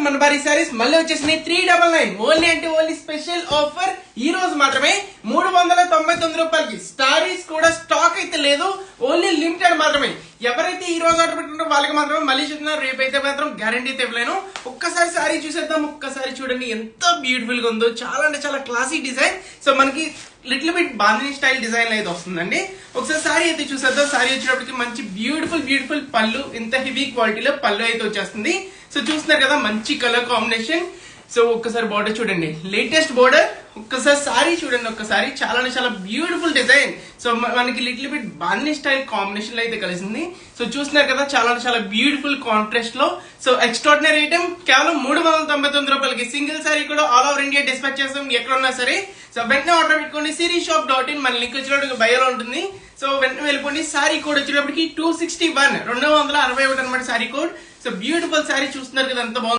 మనబారి సారీస్ మళ్ళీ వచ్చేసినాయి 399 ఓన్లీ అంటే ఓన్లీ స్పెషల్ ఆఫర్ ఈ రోజు మాత్రమే 399 రూపాయలకి. స్టారీస్ కూడా స్టాక్ అయితే లేదు, ఓన్లీ లిమిటెడ్ మాత్రమే. ఎవరైతే ఈ రోజు ఆర్డర్ పెట్టుకుంటారో వాళ్ళకి మాత్రమే మళ్ళీ చెప్తున్నారు, రేపు అయితే మాత్రం గ్యారంటీ అయితే ఇవ్వలేను. ఒక్కసారి సారీ చూసేద్దాం, ఒక్కసారి చూడండి ఎంత బ్యూటిఫుల్ గా ఉందో. చాలా అంటే చాలా క్లాసిక్ డిజైన్. సో మనకి little bit bandhani style design అయితే వస్తుందండి. ఒకసారి సారీ అయితే చూసేద్దాం. సారీ వచ్చేటప్పటికి మంచి బ్యూటిఫుల్ పళ్ళు, ఇంత హెవీ క్వాలిటీలో పళ్ళు అయితే వచ్చేస్తుంది. సో చూస్తున్నారు కదా మంచి కలర్ కాంబినేషన్. సో ఒక్కసారి బోర్డర్ చూడండి, లేటెస్ట్ బోర్డర్. ఒక్కసారి సారీ చూడండి, ఒక్కసారి చాలా చాలా బ్యూటిఫుల్ డిజైన్. సో మనకి little bit bandhani style combination లో అయితే కలిసింది. సో చూస్తున్నారు కదా చాలా చాలా బ్యూటిఫుల్ కాంట్రాస్ట్ లో. సో ఎక్స్ట్రాడినరీ ఐటమ్ కేవలం 399 రూపాయలకి. సింగిల్ సారీ కూడా ఆల్ ఓవర్ ఇండియా డిస్పాచ్ చేస్తాం, ఎక్కడ ఉన్నా సరే. సో వెంటనే ఆర్డర్ పెట్టుకోండి. సిరీషాప్.in మన లింక్ వచ్చినప్పుడు బయోలో ఉంటుంది. సో వెంటనే వెళ్ళిపోండి. సారీ కోడ్ వచ్చేటప్పటికి 261 261 అనమాట sorry code. So beautiful sorry చూస్తున్నారు కదా ఎంత బాగుంది.